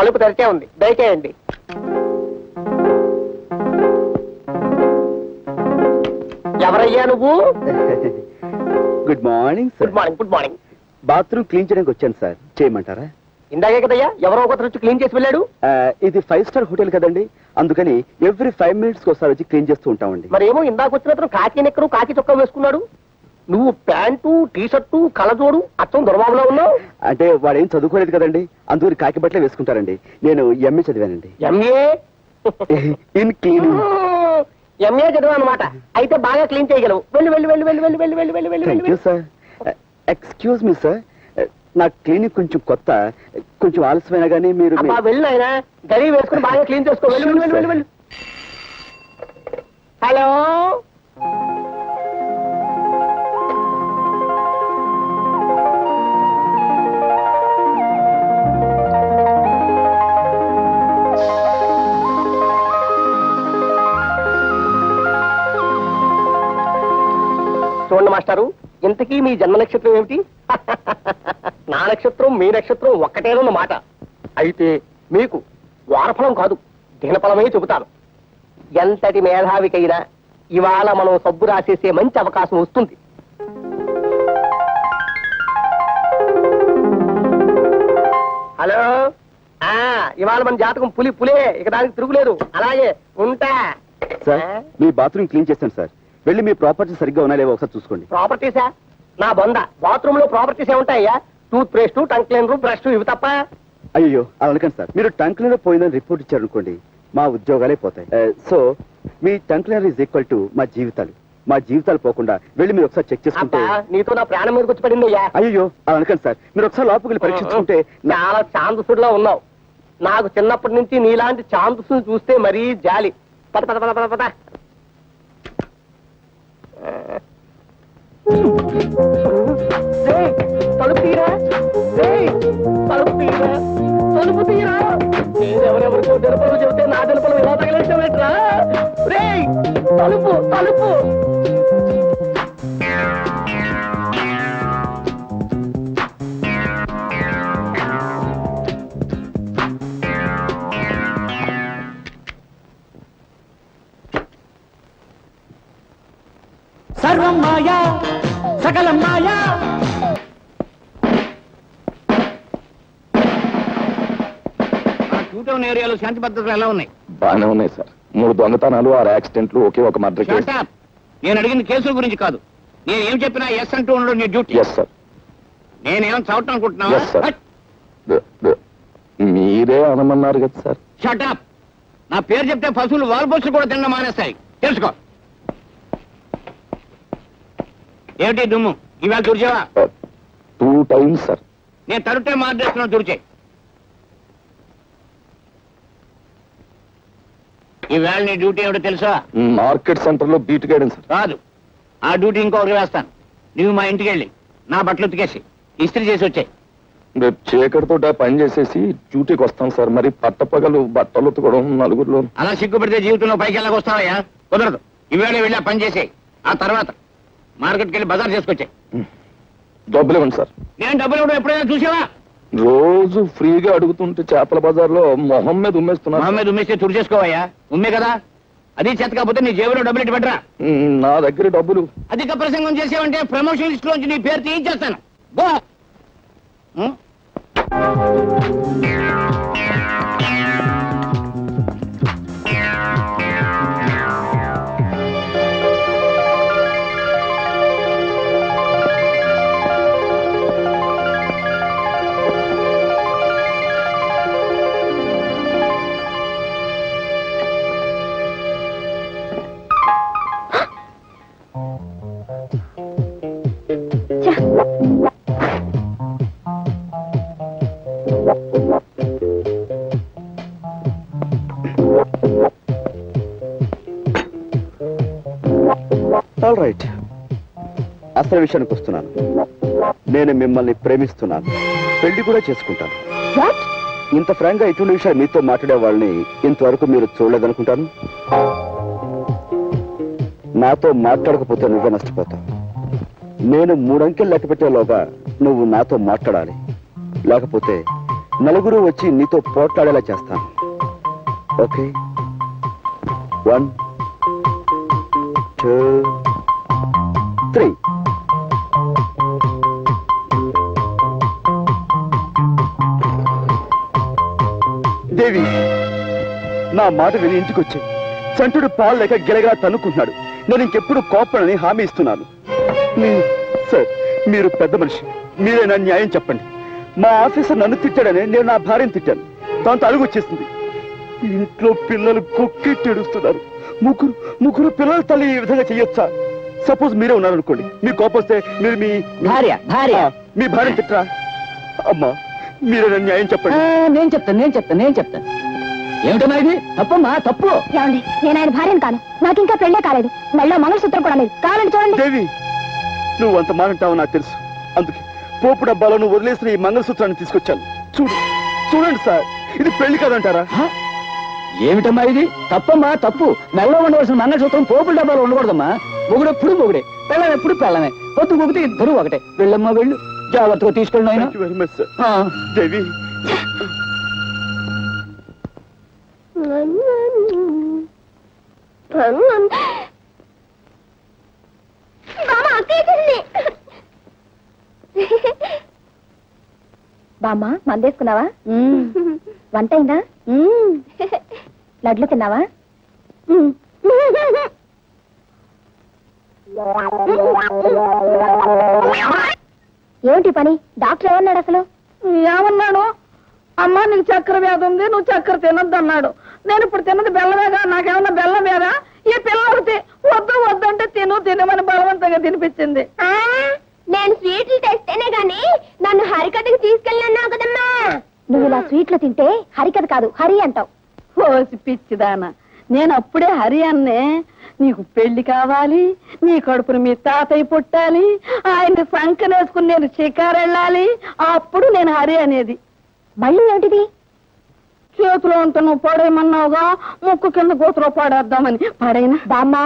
తలుపు తెరిచే ఉంది, దయచేయండి. ఎవరయ్యా నువ్వు? Good morning. Good morning. Good morning. Bathroom clean చేయడానికి వచ్చాను సార్, చేయమంటారా? ఇందాకే కదయ్యా ఎవరో ఒకరు వచ్చి క్లీన్ చేసి వెళ్ళాడు. ఇది 5 స్టార్ హోటల్ కదండి, అందుకని ఎవ్రీ 5 minutes ఒకసారి వచ్చి క్లీన్ చేస్తూ ఉంటామండి. మరేమో ఇందాక వచ్చిన కాకి నెక్కరు కాకి చొక్కా వేసుకున్నాడు, నువ్వు ప్యాంటు టీషర్టు కళ్ళజోడు అచ్చం దొరబాబులో ఉన్నావు. అంటే వాడు ఏం చదువుకోలేదు కదండి, అందుకని కాకి బట్టలే వేసుకుంటారండి. నేను ఎంఏ చదివానండి. MA in cleaning. ఎంఏ చదివా అనమాట. అయితే బాగా క్లీన్ చేయగలవు. వెళ్ళి వెళ్ళి వెళ్ళి వెళ్ళి వెళ్ళి వెళ్ళి వెళ్ళి వెళ్ళి వెళ్ళి thank you sir. Excuse me sir, నా క్లినిక్ కొంచెం కొత్త, కొంచెం ఆలస్యమైనా కానీ మీరు వెళ్ళి ఆయన గరీ వేసుకుని బాగా క్లీన్ చేసుకో. వెళ్ళి వెళ్ళి వెళ్ళి వెళ్ళి. హలో, చూడండి మాస్టారు, ఇంతకీ మీ జన్మ నక్షత్రం ఏమిటి? నా నక్షత్రం మీ నక్షత్రం ఒక్కటేనన్న మాట. అయితే మీకు వారఫలం కాదు దినఫలమే చెబుతాను. ఎంతటి మేధావికైనా ఇవాళ మనం సబ్బు రాసేసే మంచి అవకాశం వస్తుంది. హలో, ఇవాళ మన జాతకం పులే, ఇక దానికి తిరుగులేదు. అలాగే ఉంటా. సార్, మీ బాత్రూమ్ క్లీన్ చేస్తాను సార్, వెళ్ళి మీ ప్రాపర్టీ సరిగ్గా ఉన్నా లేవో ఒకసారి చూసుకోండి. ప్రాపర్టీసా? నా బొంద, బాత్రూమ్ లో ప్రాపర్టీస్ ఏముంటాయ్యా? Toothpaste, tongue cleaner, brush, ఇవి తప్ప. అయ్యో అలా అనకండి సార్, మీరు టంగ్ క్లీనర్ పోయిందని రిపోర్ట్ ఇచ్చారనుకోండి, మా ఉద్యోగాలే పోతాయి. So me tongue cleaner is equal to మా జీవితాలు పోకుండా వెళ్ళి మీరు ఒకసారి చెక్ చేసుకుంటే. నీతో నా ప్రాణం మీదకి వచ్చి పడిందయ్యా. అయ్యో అలా అనకండి సార్, మీరు ఒకసారి లోపలికి వెళ్ళి పరీక్షించుకుంటే. చాలా ఛాందసుడిలా ఉన్నావు. నాకు చిన్నప్పటి నుంచి నీలాంటి ఛాందసుని చూస్తే మరీ జాలి. పద పద పద పద పద. తలుపు తీరా, తలుపు తీరా, తలుపు తీరా. నేనెవరెవరికో తెలుపులు చెబితే నా తెలుపులు ఇలా తగిలించబెట్టరా? రే తలుపు తలుపు. సర్వం మాయా సకలం మాయా. టౌన్ ఏరియాలో శాంతి భద్రతలు ఎలా ఉన్నాయి? బాగానే ఉన్నాయి సార్. 3 దొంగతనాలు, 6 యాక్సిడెంట్లు, ఒకే ఒక మర్డర్ కేసు. నేను అడిగిన కేసుల గురించి కాదు, నేను ఏం చెప్పినా ఎస్ అంటూ ఉండడం నీ డ్యూటీ. Yes sir. నేనేం చదవటం అనుకుంటున్నావా? మీరే అనమన్నారు కదా సార్. షటప్. నా పేరు చెప్తే పశువులు వాల్బోసులు కూడా తినడం మానేస్తాయి, తెలుసుకో. ఏమిటి దుమ్ము? ఇవాళ తుడిచావా? 2 times సార్. నేను తరుటే మార్చేస్తున్నాను, తుడిచే. ఈవేళ నీ డ్యూటీ ఏమిటో తెలుసా? మార్కెట్ సెంటర్ లో బీట్ గైడెన్స్ సార్. కాదు, ఆ డ్యూటీ ఇంకొకరికి వేస్తాను. నువ్వు మా ఇంటికి వెళ్ళి నా బట్టలు ఉతికేసి ఇస్త్రీ చేసి వచ్చాయి. రేపు చీకటితో పని చేసేసి డ్యూటీకి వస్తాం సార్. మరి పట్టపగలు బట్టలు ఉతకడం నలుగురిలో. అలా సిగ్గుపడితే జీవితంలో పైకి వెళ్ళకొస్తావయ్యా? కుదరదు. ఈవేళ వెళ్ళి ఆ పని చేసేయి. ఆ తర్వాత మార్కెట్కి వెళ్ళి బజార్ చేసుకొచ్చాయి. డబ్బులు ఇవ్వండి సార్. నేను డబ్బులు ఇవ్వడం ఎప్పుడైనా చూసావా? రోజు ఫ్రీగా అడుగుతుంటే చేపల బజార్లో మొహం మీద ఉమ్మేస్తున్నా. మొహం మీద ఉమ్మేస్తే తుడి చేసుకోవయ్యా. ఉమ్మే కదా, అది చేత కాకపోతే నీ జేబులో డబ్బులు ఇటు పెట్టరా. నా దగ్గర డబ్బులు. అధిక ప్రసంగం చేసావంటే ప్రమోషన్ లిస్ట్ లోంచి నీ పేరు తీయించేస్తాను. గో. ఆల్ రైట్, అసలు విషయానికి వస్తున్నాను. నేను మిమ్మల్ని ప్రేమిస్తున్నాను, పెళ్లి కూడా చేసుకుంటాను. ఇంత ఫ్రాంక్ గా ఇటువంటి విషయాలు మీతో మాట్లాడే వాళ్ళని ఇంతవరకు మీరు చూడలేదనుకుంటాను. నాతో మాట్లాడకపోతే నువ్వే నష్టపోతావు. నేను 3 అంకెలు లెక్క పెట్టేలోగా నువ్వు నాతో మాట్లాడాలి, లేకపోతే నలుగురు వచ్చి నీతో పోట్లాడేలా చేస్తాను. ఓకే? 1 2 3. దేవి, నా మాట విని ఇంటికి వచ్చాయి. సంటుడు పాలు లేక గిలగా తన్నుకుంటున్నాడు. నేను ఇంకెప్పుడు కోపడని హామీ ఇస్తున్నాను. సార్, మీరు పెద్ద మనిషి, మీరే నా న్యాయం చెప్పండి. మా ఆఫీసర్ నన్ను తిట్టాడని నేను నా భార్యను తిట్టాను. దాంతో అలుగు వచ్చేసింది. ఇంట్లో పిల్లలు కొక్కెట్టేడుస్తున్నారు. ముగ్గురు పిల్లల తల్లి ఈ విధంగా చెయ్యొచ్చా? సపోజ్ మీరే ఉన్నారనుకోండి, మీ కోపం వస్తే మీరు మీ భార్య తిట్టరా? అమ్మా, మీరే నా న్యాయం చెప్పండి. నేను చెప్తాను. ఏమిటన్నా ఇది? తప్పమ్మా, తప్పు. ఏమండి, నేను ఆయన భార్యను కాను. నాకు ఇంకా పెళ్ళే కాలేదు. మెళ్ళో మంగళసూత్రం కూడా లేదు. కావాలండి చూడండి. దేవి, నువ్వు అంత మానంటావు నాకు తెలుసు. అందుకే పోపు డబ్బాలో నువ్వు వదిలేసిన ఈ మంగళసూత్రాన్ని తీసుకొచ్చాను. చూడండి సార్, ఇది పెళ్లి కాదంటారా? ఏమిటమ్మా ఇది? తప్పమ్మా, తప్పు. మెల్లో ఉండవలసిన మంగళసూత్రం పోపుల డబ్బాలో ఉండకూడదమ్మా. మొగుడెప్పుడు మొగుడే, పెళ్ళం ఎప్పుడు పెళ్ళమే. పొద్దు మొగితే ఇద్దరు ఒకటే. వెళ్ళమ్మా, వెళ్ళు. జాగ్రత్తగా తీసుకెళ్ళి ఆయన. Very much sir. దేవి, బామ్మ, మందేసుకున్నావా? వంట అయిందా? లడ్లు తిన్నావా? ఏమిటి పని? డాక్టర్ ఏమన్నాడు అసలు? ఏమన్నాడు? అమ్మా, నీకు చక్కెర వ్యాధి ఉంది, నువ్వు చక్కెర తినద్దు అన్నాడు. నేను ఇప్పుడు తిన్నది బెల్లమేగా, నాకేమన్నా బెల్లం వేరా? ఈ పిల్లలకి వద్దంటే తినమని బలవంతంగా తినిపించింది. నేను స్వీట్లు తెస్తేనే గాని నన్ను హరికథకి తీసుకెళ్ళన్నావు కదమ్మా. నువ్వు ఇలా స్వీట్లు తింటే హరికథ కాదు, హరి అంటావు. ఓసి పిచ్చిదానా, నేను అప్పుడే హరి అన్నే. నీకు పెళ్లి కావాలి, నీ కడుపున మీ తాతయ్య పుట్టాలి, ఆయన సంకనేసుకుని నేను షికారు వెళ్ళాలి, అప్పుడు నేను హరి అనేది. మళ్ళీ ఏమిటిది? చేతిలో ఉంటే నువ్వు పడేయమన్నావుగా, ముక్కు కింద గోతులో పడేద్దామని. పడైనా బామ్మా.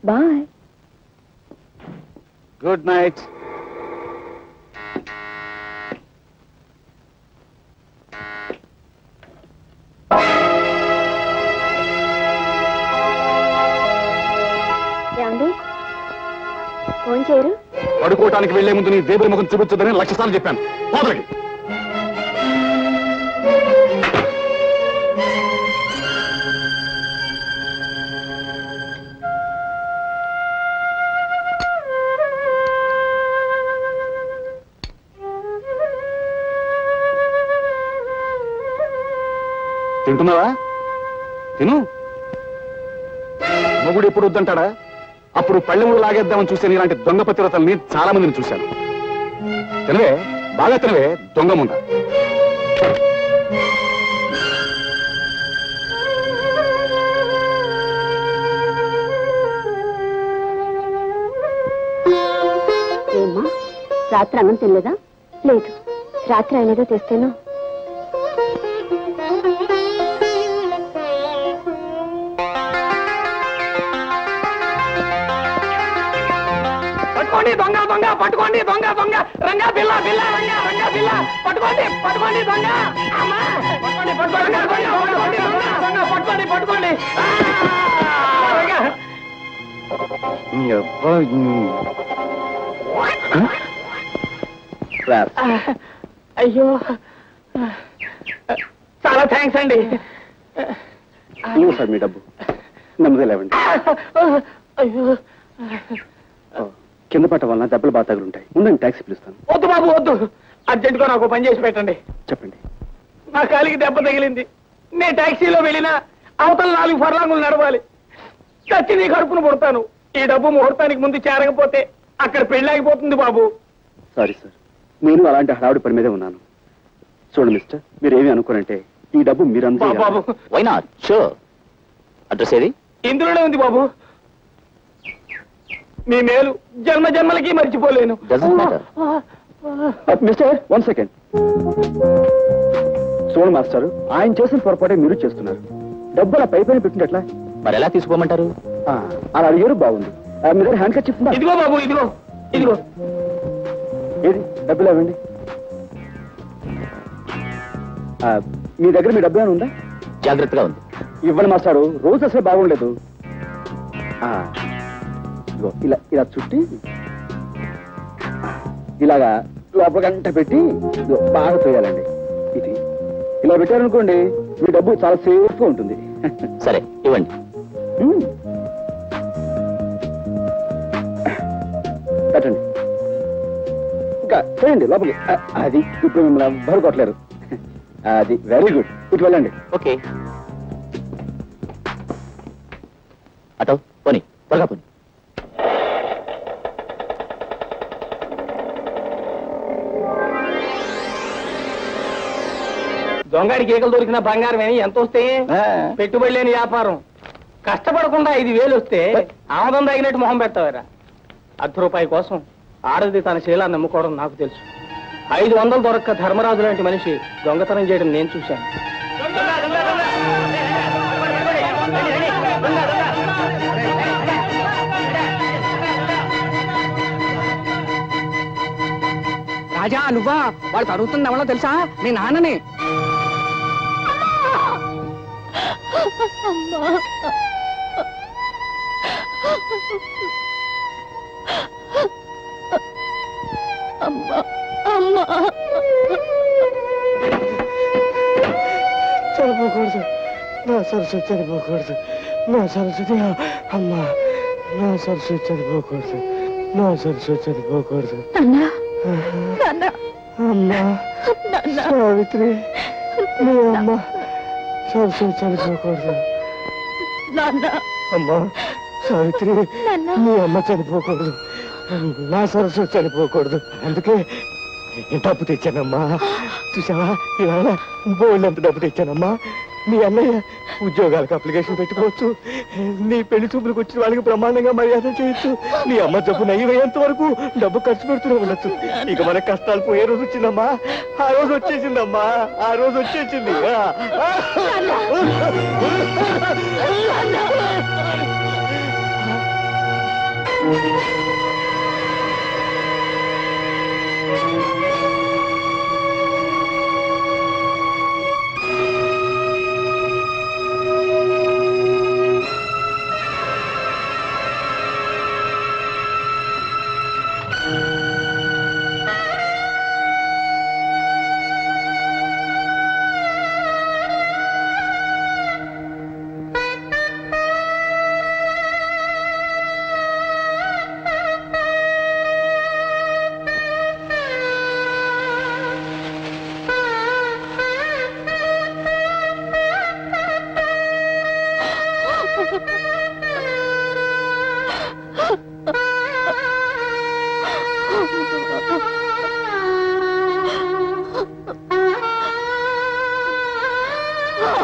బాయ్. Good night. ఏమండి, ఫోన్ చేయరు? పడుకోవటానికి వెళ్లే ముందు నీ దేవుడి ముఖం చూపించదని 1,00,000 సార్లు చెప్పాను. పోదలకి. తింటున్నావా? తిను. మొగుడు ఎప్పుడు వద్దంటాడా? అప్పుడు పళ్ళెముడు లాగేద్దామని చూసాను. ఇలాంటి దొంగ పతివ్రతల్ని చాలా మందిని చూశాను. తినవే, బాగా తినవే, దొంగ ముంద. ఏమ్మా, రాత్రి అన్నం తినలేదా? లేదు, రాత్రి ఆయన ఏదో తెస్తేను. పట్టుకోండి దొంగ రంగా బిల్ల రంగా బిల్ల పట్టుకోండి దొంగ. పట్టుకోండి. అయ్యో, చాలా థ్యాంక్స్ అండి. సార్, మీ డబ్బు నెమ్మది లేవండి. అయ్యో, కింద పట్ట వలన దెబ్బలు బాగా తగులుంటాయి. ఉండండి, ట్యాక్సీ పిలుస్తాను. వద్దు బాబు, వద్దు. అర్జెంటుగా నాకు పని చేసి పెట్టండి. చెప్పండి. నా కాలికి దెబ్బ తగిలింది. నేను టాక్సీలో వెళ్ళినా అవతల 4 ఫర్లాంగులు నడవాలి. చచ్చి నీ కడుపును పుడతాను. ఈ డబ్బు ముహూర్తానికి ముందు చేరకపోతే అక్కడ పెళ్ళాగిపోతుంది బాబు. సారీ సార్, నేను అలాంటి హడావుడి పని మీదే ఉన్నాను. చూడండి మిస్టర్, మీరు ఏమి అనుకోనంటే ఈ డబ్బు మీరంతా బాబు. Why not? షూర్. అడ్రస్ ఏది? ఇందులోనే ఉంది బాబు. మీ మేలు జన్మలకి మర్చిపోలేను. Mister, 1 second. చూడండి మాస్టర్, ఆయన చేసిన పొరపాటే మీరు చేస్తున్నారు. డబ్బు అలా పైపైన పెట్టినట్లా. మరి ఎలా తీసుకోమంటారు? అలా అడిగారు, బాగుంది. మీ దగ్గర హ్యాండ్ కట్ చెప్తుందా? ఇదిగో బాబు, ఇదిగో ఇదిగో. ఏది డబ్బులు ఇవ్వండి. మీ దగ్గర మీ డబ్బు ఏమైనా ఉందా? జాగ్రత్తగా ఉంది. ఇవ్వండి మాస్టారు, రోజు అసలు బాగుండలేదు. ఇదిగో ఇలా ఇలా చుట్టి ఇలాగా లోపల గంట పెట్టి బాగా తోయాలండి. ఇది ఇలా పెట్టారనుకోండి, మీ డబ్బు చాలా సేఫ్ గా ఉంటుంది. సరే ఇవ్వండి. కట్టండి, ఇంకా చేయండి లోపలికి. అది ఇప్పుడు మిమ్మల్ని ఎవ్వరు కొట్టలేరు. అది వెరీ గుడ్. ఇటు వెళ్ళండి. ఓకే. అటో పోనీ, త్వరగా పోనీ. దొంగడికి ఈకలు దొరికిన బంగారం ఏమి ఎంత వస్తే పెట్టుబడి లేని వ్యాపారం. కష్టపడకుండా 5,000 వస్తే ఆమదం తగినట్టు మొహం పెడతావారా? ₹10 కోసం ఆడది తన శీలాన్ని నమ్ముకోవడం నాకు తెలుసు. 500 దొరక్క ధర్మరాజు లాంటి మనిషి దొంగతనం చేయడం నేను చూశాను. రాజా, నువ్వా? వాళ్ళు తరుగుతుంది ఎవరో తెలుసా? నీ నాన్నని. చనిపోకూడదు, నా సరస్వతి చనిపోకూడదు, నా సరస్వతి అమ్మా, నా సరస్వతి చనిపోకూడదు, నా సరస్వతి చనిపోకూడదు. అమ్మా సావిత్రి, నీ అమ్మ సరస్వతి చనిపోకూడదు. అమ్మా సావిత్రి, నీ అమ్మ చనిపోకూడదు, నా సరస్వతి చనిపోకూడదు. అందుకే డబ్బు తెచ్చానమ్మా. చూసావా, ఇవాళ బోల్డంత డబ్బు తెచ్చానమ్మా. మీ అన్నయ్య ఉద్యోగాలకు అప్లికేషన్ పెట్టుకోవచ్చు, నీ పెళ్లి చూపులకు వచ్చిన వాళ్ళకి బ్రహ్మాండంగా మర్యాద చేయొచ్చు. నీ అమ్మ జబ్బు నయ్యమయ్యేంత వరకు డబ్బు ఖర్చు పెడుతూనే ఉండొచ్చు. ఇక మన కష్టాలు పోయే రోజు వచ్చిందమ్మా. ఆ రోజు వచ్చేసిందమ్మా, ఆ రోజు వచ్చేసింది.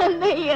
అన్నయ్య